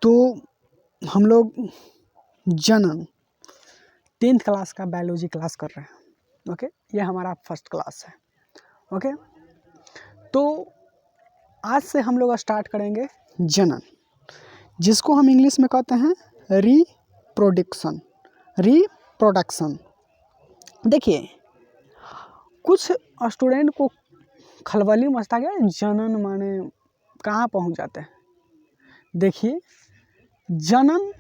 तो हम लोग जनन 10th क्लास का बायोलॉजी क्लास कर रहे हैं। ओके, ये हमारा फर्स्ट क्लास है। ओके, तो आज से हम लोग स्टार्ट करेंगे जनन, जिसको हम इंग्लिश में कहते हैं रिप्रोडक्शन। देखिए, कुछ स्टूडेंट को खलबली मचता गया, जनन माने कहाँ पहुँच जाते हैं। देखिए, जनन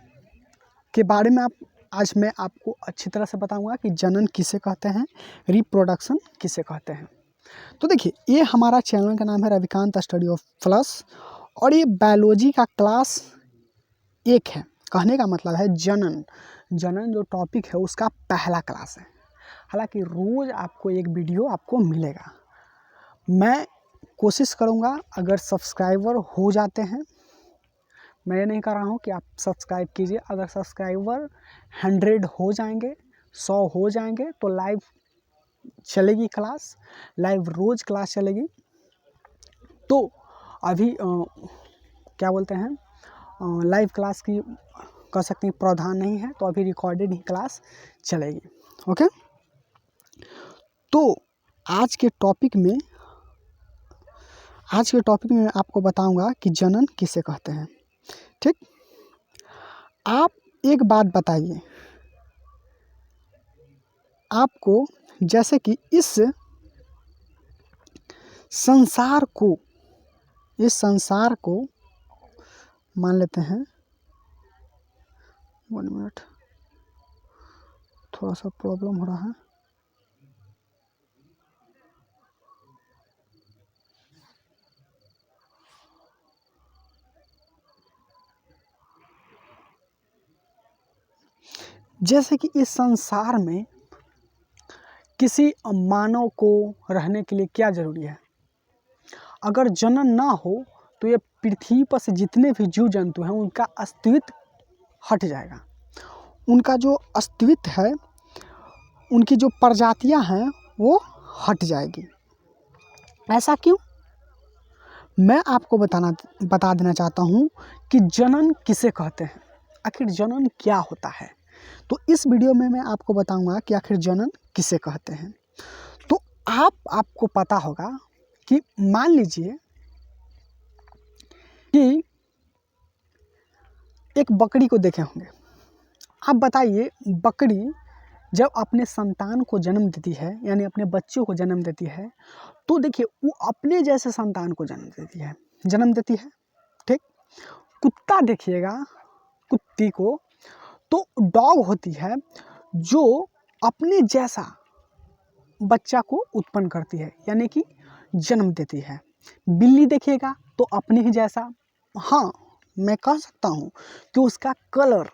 के बारे में आज मैं आपको अच्छी तरह से बताऊंगा कि जनन किसे कहते हैं, रिप्रोडक्शन किसे कहते हैं। तो देखिए, ये हमारा चैनल का नाम है रविकांत स्टडी ऑफ प्लस, और ये बायोलॉजी का क्लास 1 है। कहने का मतलब है जनन जो टॉपिक है उसका पहला क्लास है। हालांकि रोज़ आपको एक वीडियो आपको मिलेगा। मैं कोशिश करूँगा, अगर सब्सक्राइबर हो जाते हैं, मैं ये नहीं कर रहा हूँ कि आप सब्सक्राइब कीजिए, अगर सब्सक्राइबर 100 हो जाएंगे, 100 हो जाएंगे, तो लाइव चलेगी क्लास, लाइव रोज़ क्लास चलेगी। तो अभी क्या बोलते हैं, लाइव क्लास की कह सकते हैं प्रावधान नहीं है, तो अभी रिकॉर्डेड ही क्लास चलेगी। ओके, तो आज के टॉपिक में मैं आपको बताऊंगा कि जनन किसे कहते हैं। ठीक, आप एक बात बताइए, आपको जैसे कि इस संसार को मान लेते हैं, 1 मिनट, थोड़ा सा प्रॉब्लम हो रहा है। जैसे कि इस संसार में किसी मानव को रहने के लिए क्या जरूरी है। अगर जनन ना हो तो ये पृथ्वी पर से जितने भी जीव जंतु हैं उनका अस्तित्व हट जाएगा। उनका जो अस्तित्व है, उनकी जो प्रजातियां हैं वो हट जाएगी। ऐसा क्यों? मैं आपको बता देना चाहता हूँ कि जनन किसे कहते हैं, आखिर जनन क्या होता है। तो इस वीडियो में मैं आपको बताऊंगा कि आखिर जनन किसे कहते हैं। तो आपको पता होगा कि मान लीजिए कि एक बकरी को देखे होंगे। आप बताइए, बकरी जब अपने संतान को जन्म देती है, यानी अपने बच्चों को जन्म देती है, तो देखिए वो अपने जैसे संतान को जन्म देती है। ठीक, कुत्ता देखिएगा, कुत्ती को तो डॉग होती है जो अपने जैसा बच्चा को उत्पन्न करती है, यानी कि जन्म देती है। बिल्ली देखिएगा तो अपने ही जैसा, हाँ मैं कह सकता हूँ कि उसका कलर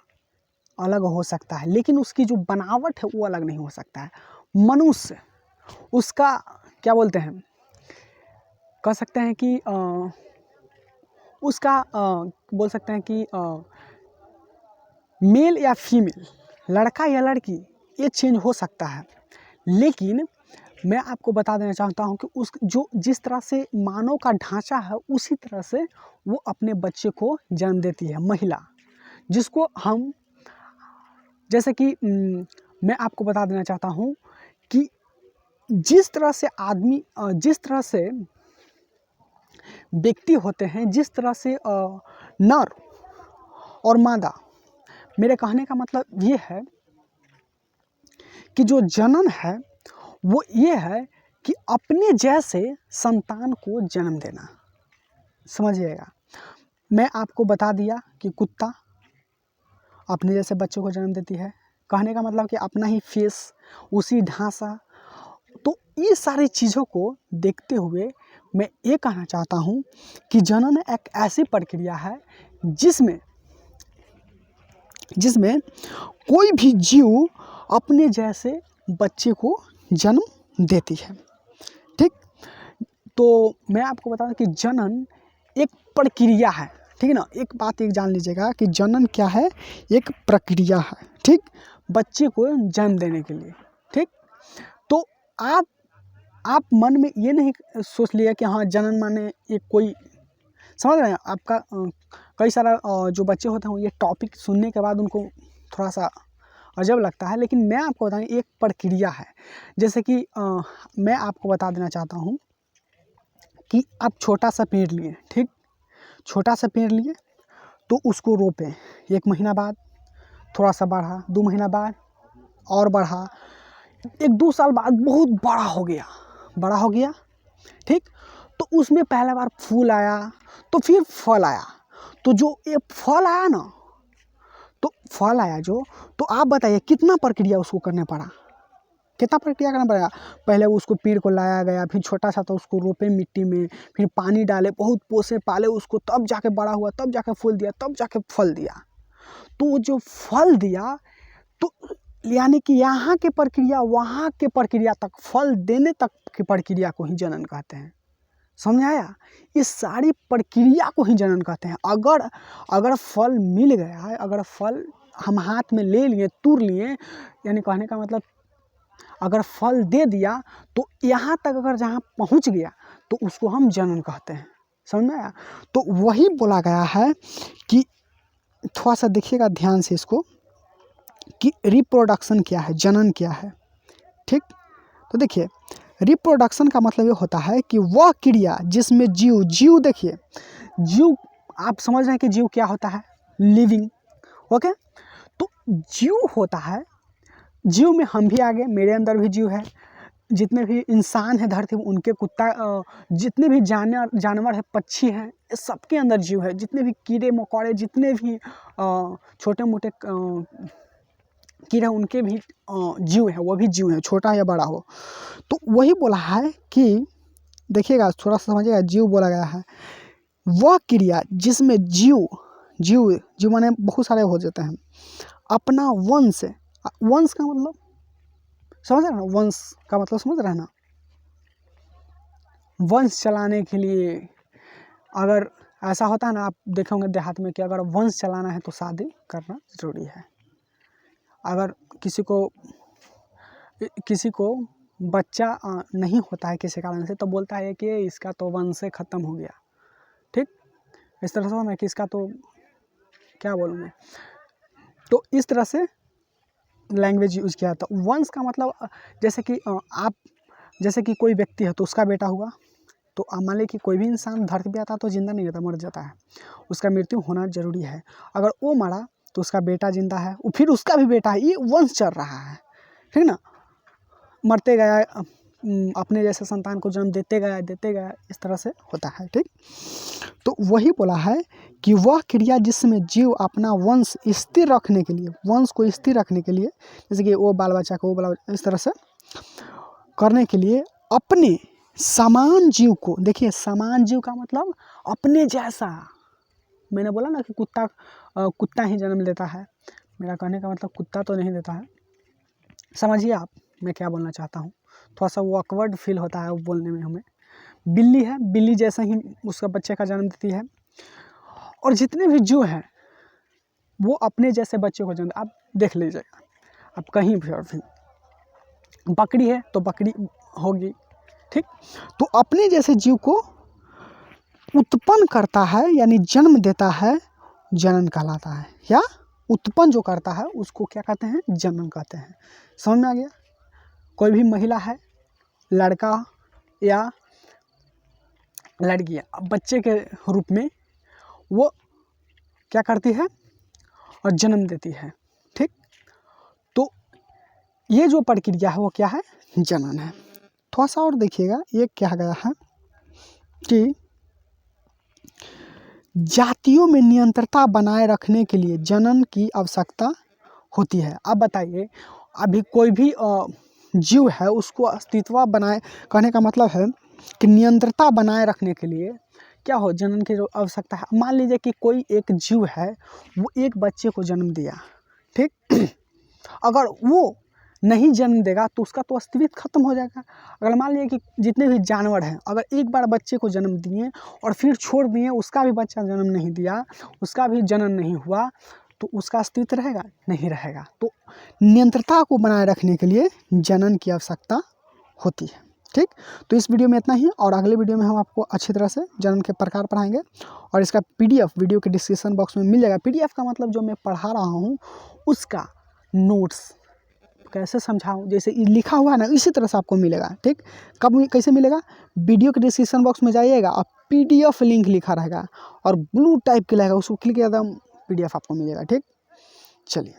अलग हो सकता है, लेकिन उसकी जो बनावट है वो अलग नहीं हो सकता है। मनुष्य, उसका क्या बोलते हैं, कह सकते हैं कि उसका बोल सकते हैं कि मेल या फीमेल, लड़का या लड़की, ये चेंज हो सकता है। लेकिन मैं आपको बता देना चाहता हूँ कि जिस तरह से मानव का ढांचा है उसी तरह से वो अपने बच्चे को जन्म देती है महिला, जिसको हम, जैसे कि मैं आपको बता देना चाहता हूँ कि जिस तरह से व्यक्ति होते हैं, जिस तरह से नर और मादा, मेरे कहने का मतलब ये है कि जो जनन है वो ये है कि अपने जैसे संतान को जन्म देना। समझिएगा, मैं आपको बता दिया कि कुत्ता अपने जैसे बच्चों को जन्म देती है, कहने का मतलब कि अपना ही फेस, उसी ढांचा। तो ये सारी चीज़ों को देखते हुए मैं ये कहना चाहता हूँ कि जनन एक ऐसी प्रक्रिया है जिसमें कोई भी जीव अपने जैसे बच्चे को जन्म देती है। ठीक, तो मैं आपको बता दूं कि जनन एक प्रक्रिया है। ठीक है ना, एक बात जान लीजिएगा कि जनन क्या है, एक प्रक्रिया है। ठीक, बच्चे को जन्म देने के लिए। ठीक, तो आप मन में ये नहीं सोच लिया कि हाँ जनन माने एक कोई समझ रहे हैं आपका कई सारा जो बच्चे होते हैं ये टॉपिक सुनने के बाद उनको थोड़ा सा अजब लगता है, लेकिन मैं आपको बताऊँ एक प्रक्रिया है। जैसे कि मैं आपको बता देना चाहता हूँ कि आप छोटा सा पेड़ लिए, ठीक, छोटा सा पेड़ लिए तो उसको रोपें, 1 महीना बाद थोड़ा सा बढ़ा, 2 महीना बाद और बढ़ा, 1-2 साल बाद बहुत बड़ा हो गया, ठीक। तो उसमें पहला बार फूल आया, तो फिर फल आया, तो जो ये फल आया ना, तो फल आया जो, तो आप बताइए कितना प्रक्रिया उसको करना पड़ा, कितना प्रक्रिया करना पड़ेगा। पहले उसको पेड़ को लाया गया, फिर छोटा सा तो उसको रोपे मिट्टी में, फिर पानी डाले, बहुत पोसे पाले उसको, तब जाके बड़ा हुआ, तब जाके फूल दिया, तब जाके फल दिया। तो जो फल दिया तो यानी कि यहाँ के प्रक्रिया वहाँ के प्रक्रिया तक, फल देने तक की प्रक्रिया को ही जनन कहते हैं। समझ आया? इस सारी प्रक्रिया को ही जनन कहते हैं। अगर फल मिल गया है, अगर फल हम हाथ में ले लिए, तुर लिए, यानी कहने का मतलब अगर फल दे दिया तो यहाँ तक अगर जहाँ पहुँच गया तो उसको हम जनन कहते हैं। समझ में आया? तो वही बोला गया है कि थोड़ा सा देखिएगा ध्यान से इसको कि रिप्रोडक्शन क्या है, जनन क्या है, ठीक। तो देखिए रिप्रोडक्शन का मतलब ये होता है कि वह क्रिया जिसमें जीव देखिए, जीव आप समझ रहे हैं कि जीव क्या होता है, लिविंग, ओके। तो जीव होता है, जीव में हम भी आ गए, मेरे अंदर भी जीव है, जितने भी इंसान है धरती में उनके, कुत्ता, जितने भी जानवर है, पक्षी हैं, सबके अंदर जीव है, जितने भी कीड़े मकोड़े, जितने भी छोटे मोटे कीड़े उनके भी जीव है, वो भी जीव है, छोटा या बड़ा हो। तो वही बोला है कि देखिएगा थोड़ा सा समझिएगा, जीव बोला गया है वह क्रिया जिसमें जीव माने बहुत सारे हो जाते हैं, अपना वंश का मतलब समझ रहे हैं ना, वंश का मतलब समझ रहे हैं ना, वंश चलाने के लिए अगर ऐसा होता है ना, आप देखे होंगे देहात में कि अगर वंश चलाना है तो शादी करना ज़रूरी है। अगर किसी को बच्चा नहीं होता है किसी कारण से, तो बोलता है कि इसका तो वंश से ख़त्म हो गया, ठीक। इस तरह से होना कि इसका तो क्या बोलूँ मैं, तो इस तरह से लैंग्वेज यूज़ किया था। वंश का मतलब जैसे कि कोई व्यक्ति है तो उसका बेटा हुआ, तो मान लीजिए कि कोई भी इंसान धरती पे आता तो जिंदा नहीं रहता, मर जाता है, उसका मृत्यु होना जरूरी है। अगर वो मरा तो उसका बेटा जिंदा है, फिर उसका भी बेटा है, ये वंश चल रहा है, ठीक ना। मरते गया, अपने जैसे संतान को जन्म देते गया, इस तरह से होता है, ठीक। तो वही बोला है कि वह क्रिया जिसमें जीव अपना वंश स्थिर रखने के लिए, वंश को स्थिर रखने के लिए, जैसे कि वो बाल बच्चा को, वो बाल बच्चा, इस तरह से करने के लिए अपने समान जीव को, देखिए समान जीव का मतलब अपने जैसा। मैंने बोला ना कि कुत्ता ही जन्म देता है, मेरा कहने का मतलब कुत्ता तो नहीं देता है। समझिए आप मैं क्या बोलना चाहता हूँ, थोड़ा सा वो ऑकवर्ड फील होता है वो बोलने में हमें। बिल्ली है, बिल्ली जैसे ही उसका बच्चे का जन्म देती है, और जितने भी जीव हैं वो अपने जैसे बच्चे को जन्म, आप देख लीजिएगा, आप कहीं भी और भी। बकरी है तो बकरी होगी, ठीक। तो अपने जैसे जीव को उत्पन्न करता है, यानी जन्म देता है, जनन कहलाता है, या उत्पन्न जो करता है उसको क्या कहते हैं, जनन कहते हैं। समझ में आ गया? कोई भी महिला है, लड़का या लड़की है, बच्चे के रूप में वो क्या करती है और जन्म देती है, ठीक। तो ये जो प्रक्रिया है वो क्या है, जनन है। थोड़ा सा और देखिएगा, ये क्या गया है कि जातियों में निरंतरता बनाए रखने के लिए जनन की आवश्यकता होती है। अब बताइए, अभी कोई भी जीव है उसको अस्तित्व बनाए, कहने का मतलब है कि निरंतरता बनाए रखने के लिए क्या हो, जनन की जो आवश्यकता है। मान लीजिए कि कोई एक जीव है, वो एक बच्चे को जन्म दिया, ठीक। अगर वो नहीं जन्म देगा तो उसका तो अस्तित्व खत्म हो जाएगा। अगर मान लीजिए कि जितने भी जानवर हैं, अगर एक बार बच्चे को जन्म दिए और फिर छोड़ दिए, उसका भी बच्चा जन्म नहीं दिया, उसका भी जनन नहीं हुआ, तो उसका अस्तित्व रहेगा, नहीं रहेगा। तो निरंतरता को बनाए रखने के लिए जनन की आवश्यकता होती है, ठीक, तो इस वीडियो में इतना ही, और अगले वीडियो में हम आपको अच्छी तरह से जनन के प्रकार पढ़ाएंगे, और इसका PDF वीडियो के डिस्क्रिप्शन बॉक्स में मिल जाएगा। PDF का मतलब जो मैं पढ़ा रहा हूँ उसका नोट्स कैसे समझाऊँ, जैसे लिखा हुआ है ना इसी तरह से आपको मिलेगा। ठीक, कब कैसे मिलेगा, वीडियो के डिस्क्रिप्शन बॉक्स में जाइएगा और PDF लिंक लिखा रहेगा और ब्लू टाइप के रहेगा, उसको क्लिक किया एकदम PDF आपको मिलेगा। ठीक, चलिए।